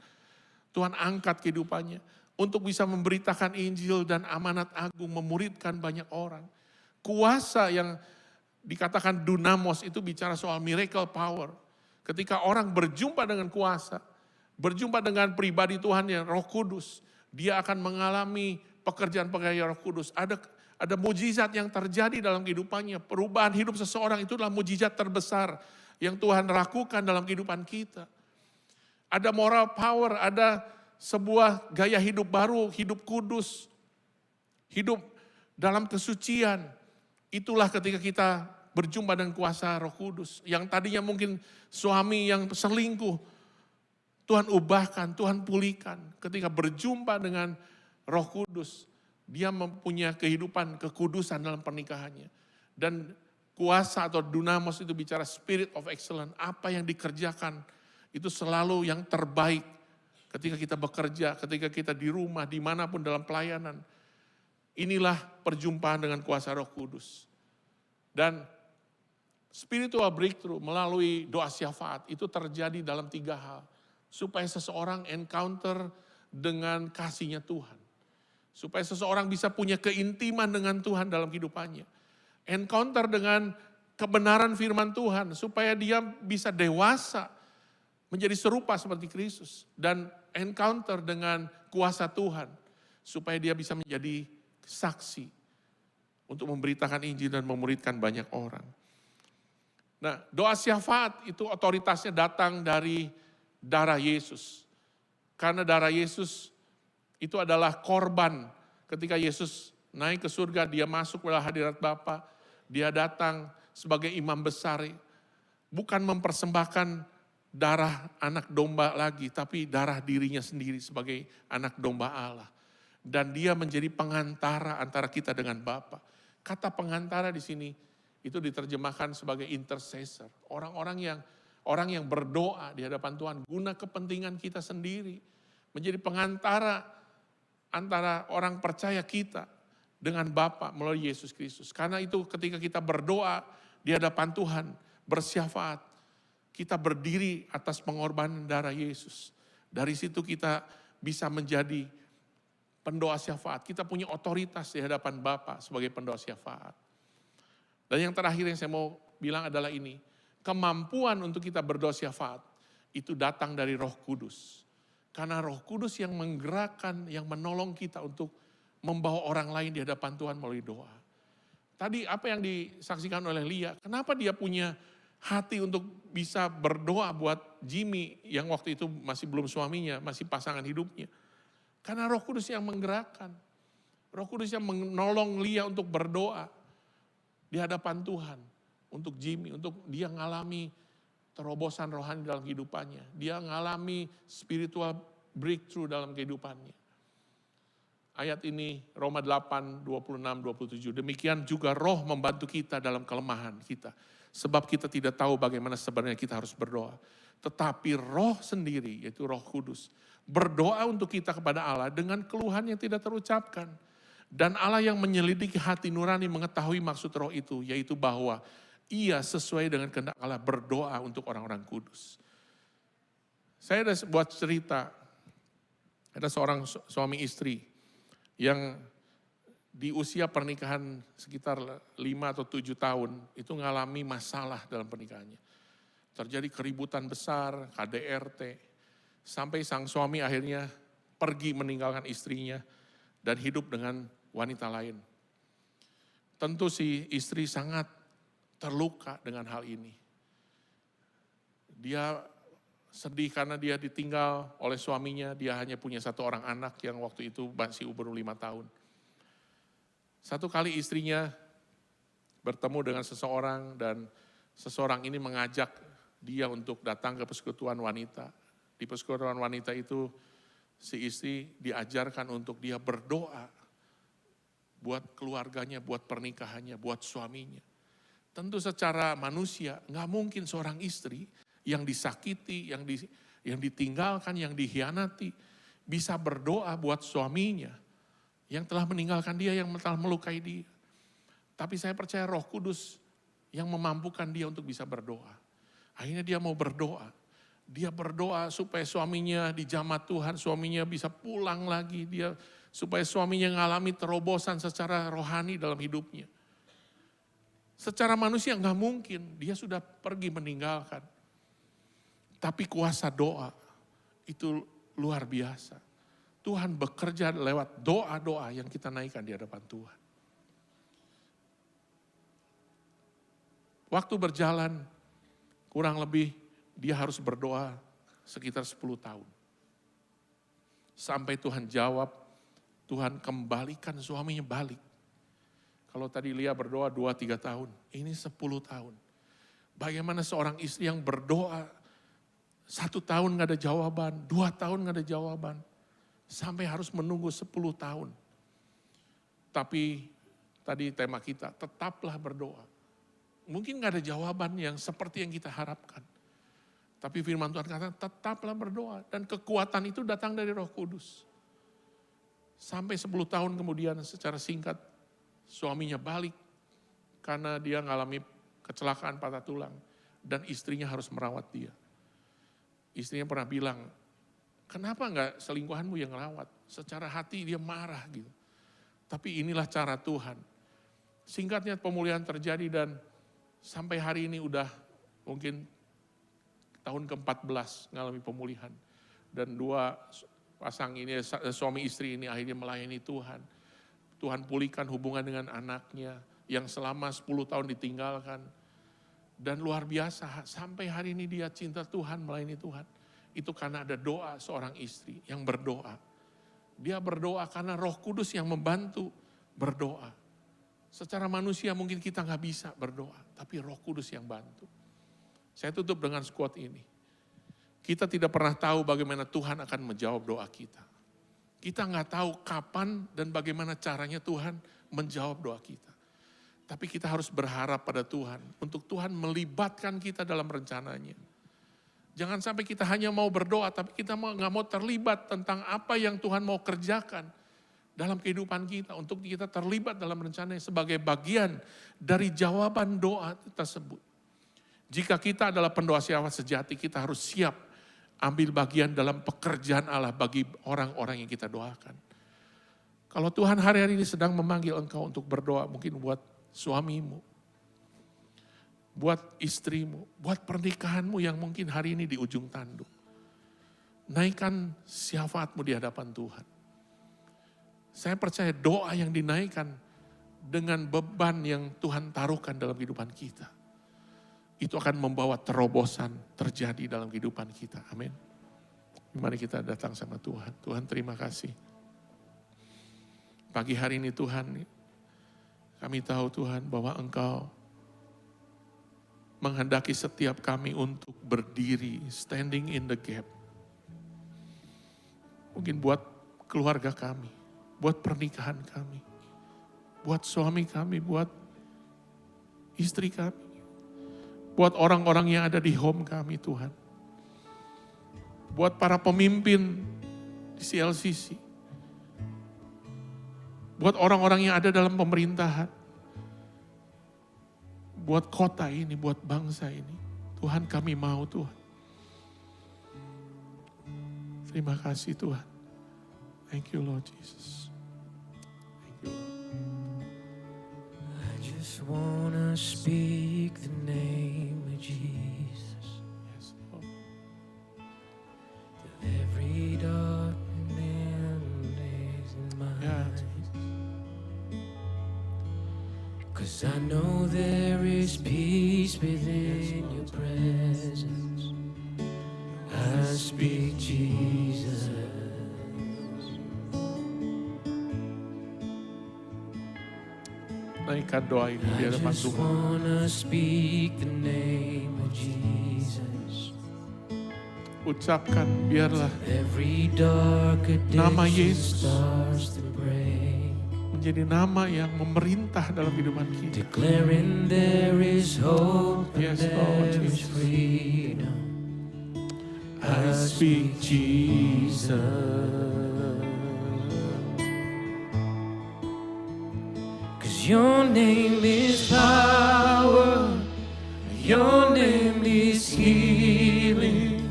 Tuhan angkat kehidupannya. Untuk bisa memberitakan Injil dan amanat agung, memuridkan banyak orang. Kuasa yang dikatakan dunamos itu bicara soal miracle power. Ketika orang berjumpa dengan kuasa, berjumpa dengan pribadi Tuhan yang Roh Kudus, dia akan mengalami pekerjaan-pekerjaan Roh Kudus. Ada mujizat yang terjadi dalam kehidupannya. Perubahan hidup seseorang itu adalah mujizat terbesar yang Tuhan lakukan dalam kehidupan kita. Ada moral power, ada sebuah gaya hidup baru, hidup kudus, hidup dalam kesucian. Itulah ketika kita berjumpa dengan kuasa Roh Kudus. Yang tadinya mungkin suami yang selingkuh, Tuhan ubahkan, Tuhan pulihkan. Ketika berjumpa dengan Roh Kudus, dia mempunyai kehidupan kekudusan dalam pernikahannya. Dan kuasa atau dunamos itu bicara spirit of excellence. Apa yang dikerjakan itu selalu yang terbaik. Ketika kita bekerja, ketika kita di rumah, dimanapun dalam pelayanan. Inilah perjumpaan dengan kuasa Roh Kudus. Dan spiritual breakthrough melalui doa syafaat itu terjadi dalam 3 hal. Supaya seseorang encounter dengan kasihnya Tuhan. Supaya seseorang bisa punya keintiman dengan Tuhan dalam kehidupannya. Encounter dengan kebenaran firman Tuhan. Supaya dia bisa dewasa menjadi serupa seperti Kristus. Dan encounter dengan kuasa Tuhan. Supaya dia bisa menjadi saksi. Untuk memberitakan Injil dan memuridkan banyak orang. Nah, doa syafaat itu otoritasnya datang dari darah Yesus. Karena darah Yesus itu adalah korban. Ketika Yesus naik ke surga, dia masuk ke hadirat Bapa, dia datang sebagai imam besar. Bukan mempersembahkan darah anak domba lagi, tapi darah dirinya sendiri sebagai anak domba Allah. Dan dia menjadi pengantara antara kita dengan Bapa. Kata pengantara di sini itu diterjemahkan sebagai intercessor. Orang yang berdoa di hadapan Tuhan guna kepentingan kita sendiri. Menjadi pengantara antara orang percaya kita dengan Bapa melalui Yesus Kristus. Karena itu ketika kita berdoa di hadapan Tuhan, bersyafaat, kita berdiri atas pengorbanan darah Yesus. Dari situ kita bisa menjadi pendoa syafaat. Kita punya otoritas di hadapan Bapa sebagai pendoa syafaat. Dan yang terakhir yang saya mau bilang adalah ini. Kemampuan untuk kita berdoa syafaat itu datang dari Roh Kudus. Karena Roh Kudus yang menggerakkan, yang menolong kita untuk membawa orang lain di hadapan Tuhan melalui doa. Tadi apa yang disaksikan oleh Lia, kenapa dia punya hati untuk bisa berdoa buat Jimmy yang waktu itu masih belum suaminya, masih pasangan hidupnya. Karena Roh Kudus yang menggerakkan. Roh Kudus yang menolong Lia untuk berdoa di hadapan Tuhan. Untuk Jimmy, untuk dia mengalami terobosan rohani dalam kehidupannya. Dia mengalami spiritual breakthrough dalam kehidupannya. Ayat ini Roma 8, 26, 27. Demikian juga roh membantu kita dalam kelemahan kita. Sebab kita tidak tahu bagaimana sebenarnya kita harus berdoa. Tetapi roh sendiri, yaitu Roh Kudus, berdoa untuk kita kepada Allah dengan keluhan yang tidak terucapkan. Dan Allah yang menyelidiki hati nurani mengetahui maksud roh itu, yaitu bahwa ia sesuai dengan kehendak Allah berdoa untuk orang-orang kudus. Saya ada buat cerita, ada seorang suami istri yang di usia pernikahan sekitar 5 atau 7 tahun itu mengalami masalah dalam pernikahannya. Terjadi keributan besar, KDRT, sampai sang suami akhirnya pergi meninggalkan istrinya dan hidup dengan wanita lain. Tentu si istri sangat terluka dengan hal ini. Dia sedih karena dia ditinggal oleh suaminya, dia hanya punya 1 orang anak yang waktu itu masih baru 5 tahun. Satu kali istrinya bertemu dengan seseorang dan seseorang ini mengajak dia untuk datang ke persekutuan wanita. Di persekutuan wanita itu si istri diajarkan untuk dia berdoa buat keluarganya, buat pernikahannya, buat suaminya. Tentu secara manusia nggak mungkin seorang istri yang disakiti, yang ditinggalkan, yang dikhianati bisa berdoa buat suaminya yang telah meninggalkan dia, yang telah melukai dia. Tapi saya percaya Roh Kudus yang memampukan dia untuk bisa berdoa. Akhirnya dia mau berdoa. Dia berdoa supaya suaminya dijamah Tuhan, suaminya bisa pulang lagi, supaya suaminya mengalami terobosan secara rohani dalam hidupnya. Secara manusia nggak mungkin, dia sudah pergi meninggalkan. Tapi kuasa doa itu luar biasa. Tuhan bekerja lewat doa-doa yang kita naikkan di hadapan Tuhan. Waktu berjalan, kurang lebih dia harus berdoa sekitar 10 tahun. Sampai Tuhan jawab, Tuhan kembalikan suaminya balik. Kalau tadi Lia berdoa 2-3 tahun, ini 10 tahun. Bagaimana seorang istri yang berdoa 1 tahun gak ada jawaban, 2 tahun gak ada jawaban. Sampai harus menunggu 10 tahun. Tapi tadi tema kita, tetaplah berdoa. Mungkin gak ada jawaban yang seperti yang kita harapkan. Tapi firman Tuhan kata, tetaplah berdoa. Dan kekuatan itu datang dari Roh Kudus. Sampai 10 tahun kemudian secara singkat, suaminya balik karena dia mengalami kecelakaan patah tulang dan istrinya harus merawat dia. Istrinya pernah bilang, kenapa enggak selingkuhanmu yang merawat? Secara hati dia marah gitu. Tapi inilah cara Tuhan. Singkatnya pemulihan terjadi dan sampai hari ini udah mungkin tahun ke-14 mengalami pemulihan. Dan 2 pasang ini, suami istri ini akhirnya melayani Tuhan. Tuhan pulihkan hubungan dengan anaknya yang selama 10 tahun ditinggalkan. Dan luar biasa, sampai hari ini dia cinta Tuhan, melayani Tuhan. Itu karena ada doa seorang istri yang berdoa. Dia berdoa karena Roh Kudus yang membantu berdoa. Secara manusia mungkin kita gak bisa berdoa, tapi Roh Kudus yang bantu. Saya tutup dengan quote ini. Kita tidak pernah tahu bagaimana Tuhan akan menjawab doa kita. Kita nggak tahu kapan dan bagaimana caranya Tuhan menjawab doa kita. Tapi kita harus berharap pada Tuhan untuk Tuhan melibatkan kita dalam rencananya. Jangan sampai kita hanya mau berdoa tapi kita nggak mau terlibat tentang apa yang Tuhan mau kerjakan dalam kehidupan kita. Untuk kita terlibat dalam rencananya sebagai bagian dari jawaban doa tersebut. Jika kita adalah pendoa syafat sejati, kita harus siap ambil bagian dalam pekerjaan Allah bagi orang-orang yang kita doakan. Kalau Tuhan hari-hari ini sedang memanggil engkau untuk berdoa, mungkin buat suamimu, buat istrimu, buat pernikahanmu yang mungkin hari ini di ujung tanduk. naikkan syafaat-Mu di hadapan Tuhan. Saya percaya doa yang dinaikkan dengan beban yang Tuhan taruhkan dalam kehidupan kita, itu akan membawa terobosan terjadi dalam kehidupan kita. Amin. Mari kita datang sama Tuhan. Tuhan, terima kasih. Pagi hari ini Tuhan, kami tahu Tuhan bahwa Engkau menghendaki setiap kami untuk berdiri, standing in the gap. Mungkin buat keluarga kami, buat pernikahan kami, buat suami kami, buat istri kami, buat orang-orang yang ada di home kami Tuhan. Buat para pemimpin di CLCC, buat orang-orang yang ada dalam pemerintahan, buat kota ini, buat bangsa ini. Tuhan, kami mau Tuhan. Terima kasih Tuhan. Thank you Lord Jesus. Thank you Lord. I just wanna speak the name of Jesus. Yes, Lord. Every darkness in my Yeah, eyes. Jesus. 'Cause I know there is peace within your presence. I speak Jesus. Naikkan doa ini di I hadapan just Tuhan. wanna speak the name of Jesus. Ucapkan, biarlah Every dark Nama addiction Yesus starts to break. menjadi nama yang memerintah dalam kehidupan kita. Declaring there is hope and Yes, Lord there is Jesus. freedom. I speak Jesus. 'Cause your name is power, your name is healing,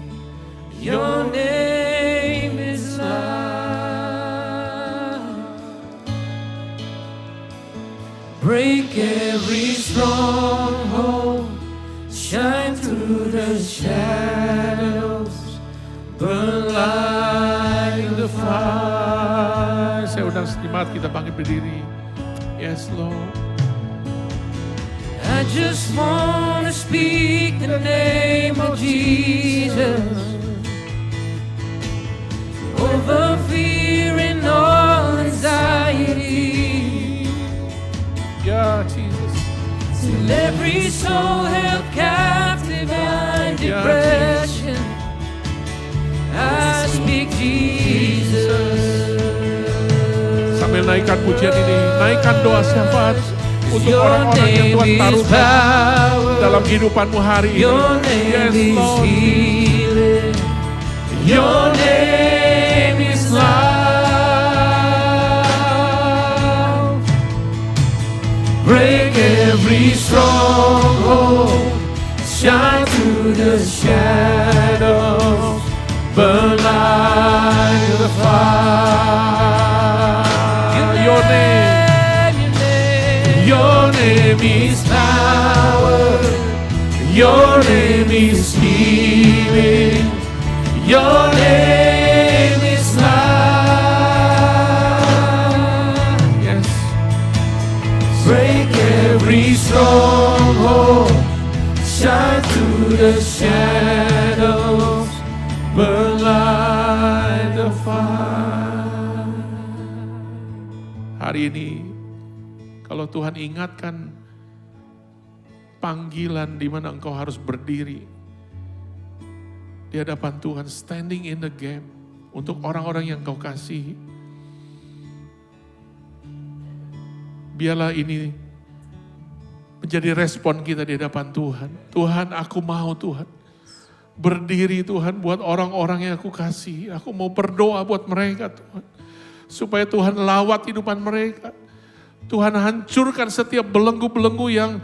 your name is love. Break every stronghold, shine through the shadows, burn like the fire. Saya undang sejenak kita bangkit berdiri. Yes Lord. I just want to speak the name of Jesus over fear and all anxiety. Ya Jesus. Till every soul held captive by depression, I speak Jesus. Sambil naikkan pujian ini, naikkan doa syafaat untuk orang-orang yang Tuhan taruhkan dalam kehidupanmu hari ini. Your name Yes is Lord. healing. Your name is love. Break every stronghold, shine through the shadows, burn like the fire. Your name. Your name is power. Your name is healing. Your name is love. Yes. Break every stronghold, shine through the shadows, burn like the fire. Hari ini, kalau Tuhan ingatkan panggilan di mana engkau harus berdiri di hadapan Tuhan, standing in the gap untuk orang-orang yang engkau kasihi. Biarlah ini menjadi respon kita di hadapan Tuhan. Tuhan, aku mau Tuhan berdiri Tuhan buat orang-orang yang aku kasihi. Aku mau berdoa buat mereka Tuhan. Supaya Tuhan lawat kehidupan mereka. Tuhan hancurkan setiap belenggu-belenggu yang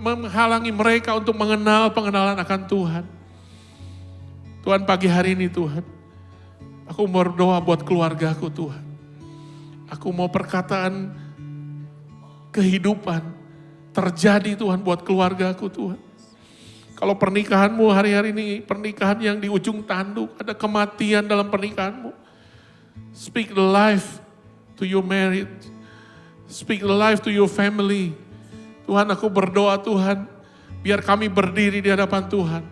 menghalangi mereka untuk mengenal pengenalan akan Tuhan. Tuhan, pagi hari ini Tuhan, aku mau berdoa buat keluargaku Tuhan. Aku mau perkataan kehidupan terjadi Tuhan buat keluargaku Tuhan. Kalau pernikahanmu hari-hari ini pernikahan yang di ujung tanduk, ada kematian dalam pernikahanmu. Speak life to your marriage. Speak life to your family. Tuhan, aku berdoa Tuhan, biar kami berdiri di hadapan Tuhan.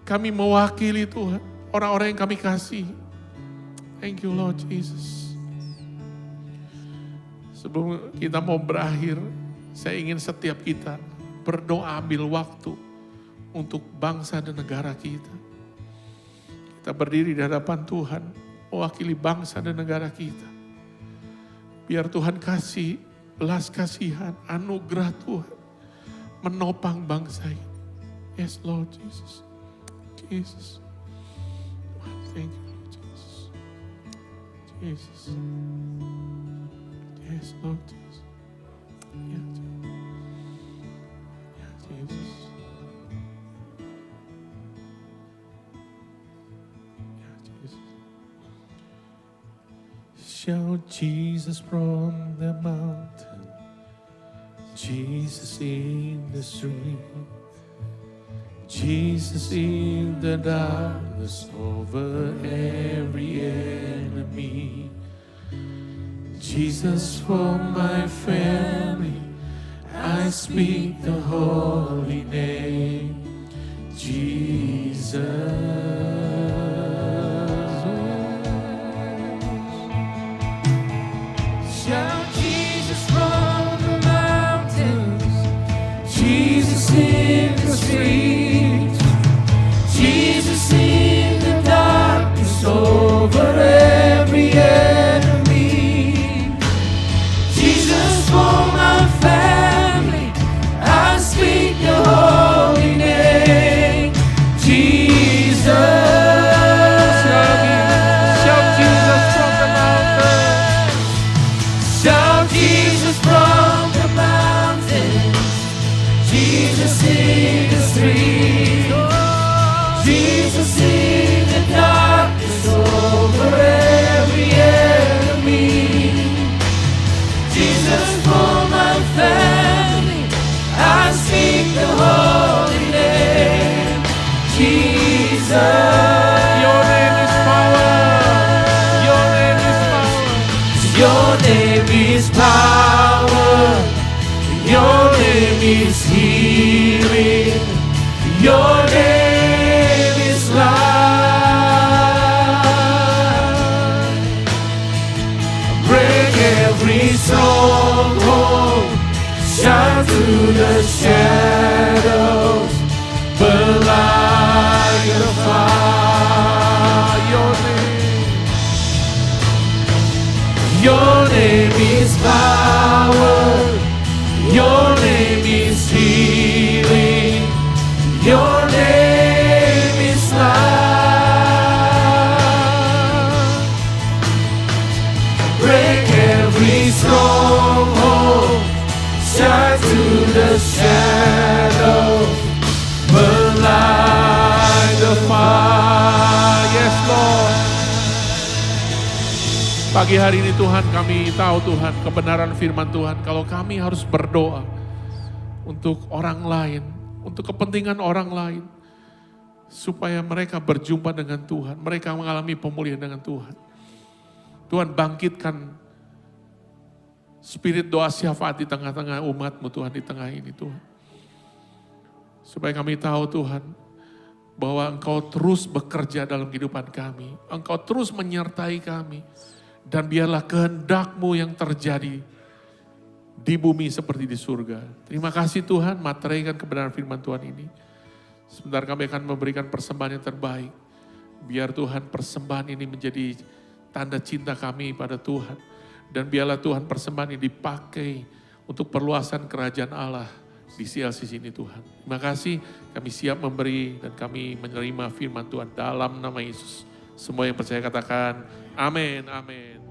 Kami mewakili Tuhan, orang-orang yang kami kasih. Thank you Lord Jesus. Sebelum kita mau berakhir, saya ingin setiap kita berdoa ambil waktu untuk bangsa dan negara kita. Kita berdiri di hadapan Tuhan, mewakili bangsa dan negara kita. Biar Tuhan kasih belas kasihan, anugerah Tuhan menopang bangsa ini. Yes Lord Jesus. Jesus. Thank you Lord Jesus. Jesus. Yes Lord Jesus. Yeah, Jesus. Yeah, Jesus. Yeah, Jesus. Shout Jesus from the mountain, Jesus in the street, Jesus in the darkness over every enemy. Jesus for my family, I speak the holy name, Jesus. Shout Jesus from the mountains, Jesus in the streets, Jesus in the darkness over every enemy. Jesus for my family, I speak the holy name, Jesus. Shout Jesus from the mountains, Jesus in the streets, Jesus in the darkness over every enemy. Jesus for my family, I speak the holy name, Jesus. Your name is power. Your name is power. Your name is power, your name is healing, your name is life. Break every stronghold, shine through the shadows, burn like a fire. Your name is power, your name is healing, your name is life. Break every stronghold, shine through the shadows, burn like the fire. Yes Lord. Pagi hari ini Tuhan, kami tahu Tuhan kebenaran firman Tuhan. Kalau kami harus berdoa untuk orang lain, untuk kepentingan orang lain. Supaya mereka berjumpa dengan Tuhan, mereka mengalami pemulihan dengan Tuhan. Tuhan bangkitkan spirit doa syafaat di tengah-tengah umat-Mu Tuhan, di tengah ini Tuhan. Supaya kami tahu Tuhan, bahwa Engkau terus bekerja dalam kehidupan kami. Engkau terus menyertai kami. Dan biarlah kehendak-Mu yang terjadi di bumi seperti di surga. Terima kasih Tuhan, materaikan kebenaran firman Tuhan ini. Sebentar kami akan memberikan persembahan yang terbaik. Biar Tuhan persembahan ini menjadi tanda cinta kami pada Tuhan. Dan biarlah Tuhan persembahan ini dipakai untuk perluasan kerajaan Allah di CLC sini Tuhan. Terima kasih, kami siap memberi dan kami menerima firman Tuhan dalam nama Yesus. Semua yang percaya katakan, amin, amin.